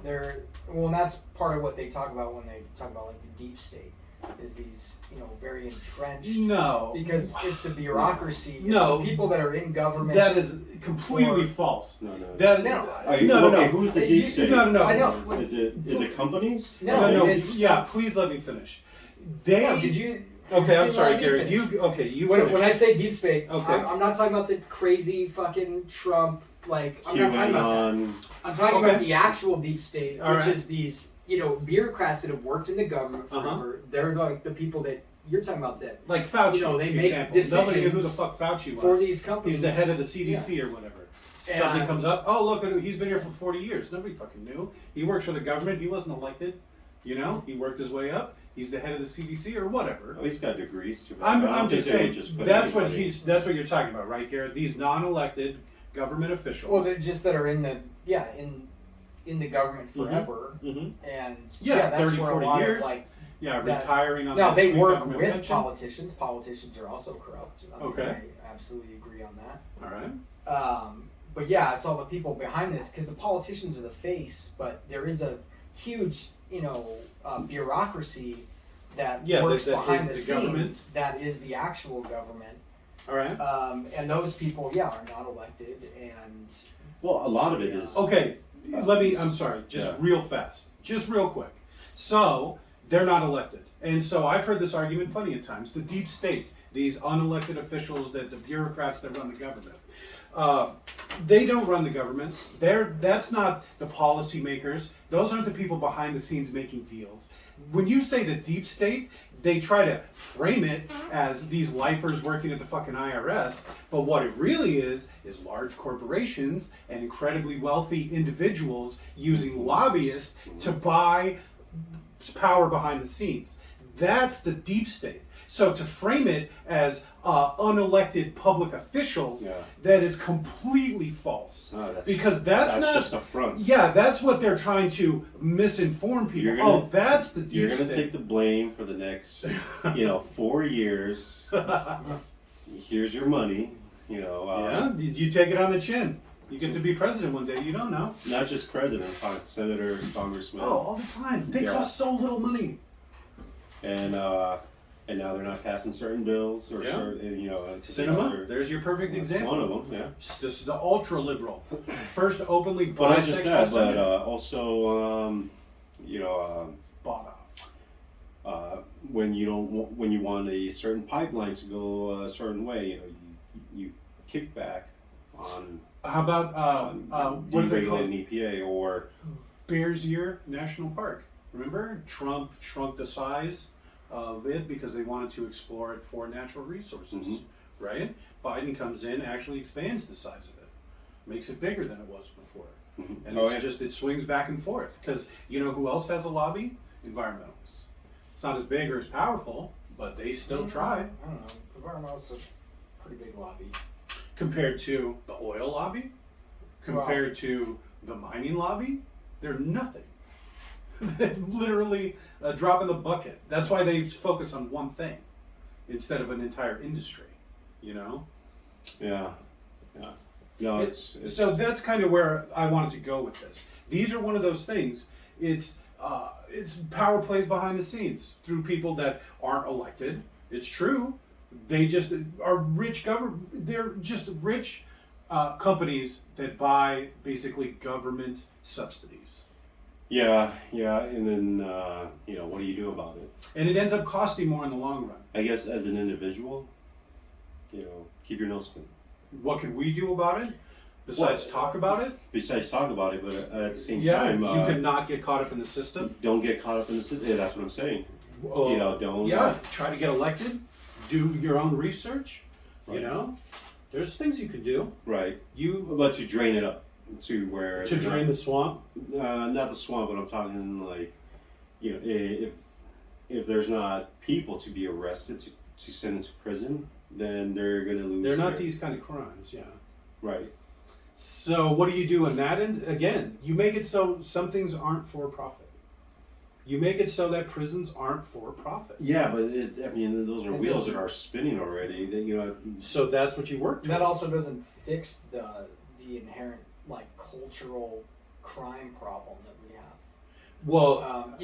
and that's part of what they talk about when they talk about like the deep state. Is these, very entrenched? No, because it's the bureaucracy. No, it's the people that are in government. That is completely false. No. No. Who's the deep state? No. I know. Is it companies? No. Yeah, please let me finish. Did you? Okay, I'm sorry, Gary. When I say deep state, okay. I'm not talking about the crazy fucking Trump. Like I'm not talking about that. I'm talking about the actual deep state, which is these. Bureaucrats that have worked in the government forever, they're like the people that you're talking about that. Like Fauci, they make decisions. Nobody knew who the fuck Fauci was. For these companies. He's the head of the CDC or whatever. Something comes up, oh, look, he's been here for 40 years. Nobody fucking knew. He works for the government. He wasn't elected. He worked his way up. He's the head of the CDC or whatever. Oh, he's got degrees too. I'm just saying, that's what you're talking about, right, Garrett? These non-elected government officials. Well, they're just that are in the government forever, and that's 30, where 40 a lot years. of retiring on. Now they work with pension. politicians. Politicians are also corrupt. Okay, I absolutely agree on that. All right. But yeah, it's all the people behind this because the politicians are the face, but there is a huge, bureaucracy that works behind the scenes. Government. That is the actual government. All right. And those people, are not elected, and well, a lot of it is okay. I'm sorry, real fast, just real quick. So, they're not elected. And so I've heard this argument plenty of times. The deep state, these unelected officials, the bureaucrats that run the government, they don't run the government. That's not the policymakers. Those aren't the people behind the scenes making deals. When you say the deep state, they try to frame it as these lifers working at the fucking IRS, but what it really is large corporations and incredibly wealthy individuals using lobbyists to buy power behind the scenes. That's the deep state. So to frame it as unelected public officials, that is completely false. Because that's not just a front. Yeah, that's what they're trying to misinform people. That's the deep state. You're going to take the blame for the next, 4 years. Here's your money. You take it on the chin. You get to be president one day. You don't know. Not just president, senator, congressman. Oh, all the time. They cost so little money. And now they're not passing certain bills or certain, cinema. There's your perfect example. One of them, yeah. This is the ultra liberal, first openly bisexual. Not just that, senator. but also, bought off. when you want a certain pipeline to go a certain way, you kick back on. How about what do they call it? EPA or Bears Ear National Park? Remember, Trump shrunk the size of it because they wanted to explore it for natural resources, right? Biden comes in, actually expands the size of it, makes it bigger than it was before, and it swings back and forth because who else has a lobby? Environmentalists. It's not as big or as powerful, but they still try. I don't know. Environmentalists are a pretty big lobby compared to the oil lobby, compared to the mining lobby. They're nothing. They're literally a drop in the bucket. That's why they focus on one thing instead of an entire industry. Yeah. No, it's so that's kind of where I wanted to go with this. These are one of those things. It's power plays behind the scenes through people that aren't elected. It's true. They just are rich They're just rich companies that buy basically government subsidies. Yeah, and then what do you do about it? And it ends up costing more in the long run. I guess as an individual, keep your nose clean. What can we do about it? Besides talk about it? Besides talk about it, but at the same time, you cannot get caught up in the system. Don't get caught up in the system. Yeah, that's what I'm saying. Don't. Yeah, try to get elected. Do your own research. Right. There's things you can do. Right. But you drain it up to where to drain the swamp. Not the swamp, but I'm talking like, if there's not people to be arrested to send into prison, then they're gonna lose. They're not these kind of crimes. Yeah. Right. So what do you do in that end? Again, you make it so some things aren't for profit. You make it so that prisons aren't for profit. Yeah, but those are wheels that are spinning already. So that's what you work towards. That also doesn't fix the inherent cultural crime problem that we have. Well,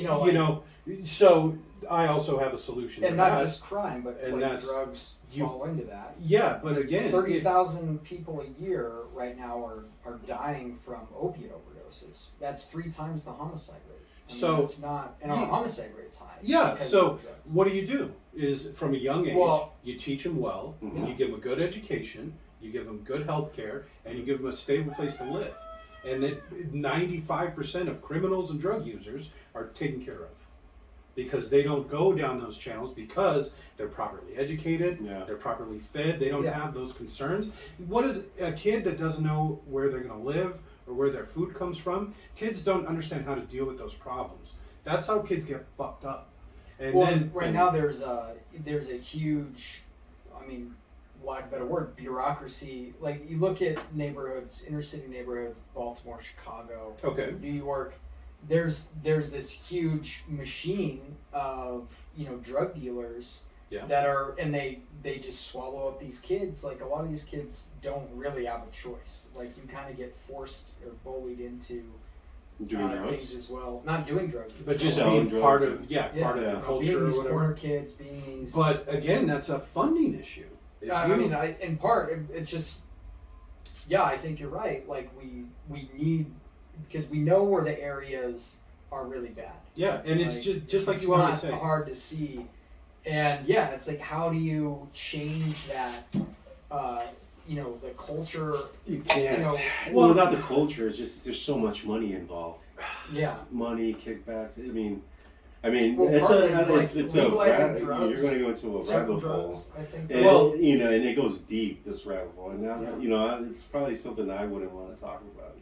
so I also have a solution. And to not that. just crime, but And like drugs fall into that. Yeah, but again, 30,000 people a year right now are dying from opiate overdoses. That's 3 times the homicide rate. So it's not, and our homicide rate's high. Yeah. So what do? Is from a young age, you teach them well, Mm-hmm. you give them a good education, you give them good health care, and you give them a stable place to live. And that 95% of criminals and drug users are taken care of because they don't go down those channels because they're properly educated, they're properly fed, they don't have those concerns. What is a kid that doesn't know where they're going to live or where their food comes from? Kids don't understand how to deal with those problems. That's how kids get fucked up. And then right now there's a huge, I mean, lack of a better word, bureaucracy. Like you look at neighborhoods, inner city neighborhoods, Baltimore, Chicago, New York. There's this huge machine of drug dealers that are, and they just swallow up these kids. Like a lot of these kids don't really have a choice. Like you kind of get forced or bullied into doing things as well. Not doing drugs, but just being part of part of the culture. Being these or whatever. corner kids, being these. But again, that's a funding issue. In part, it's just. Yeah, I think you're right. Like we need, because we know where the areas are really bad. Yeah, and it's just like you always say. It's not hard to see, and it's like how do you change that? The culture. You can't. Well, not the culture. It's just there's so much money involved. Yeah. Money, kickbacks. I mean, well, it's legalizing you're drugs. going to go into a rabbit hole. I think. And, and it goes deep. This rabbit hole, and now it's probably something that I wouldn't want to talk about.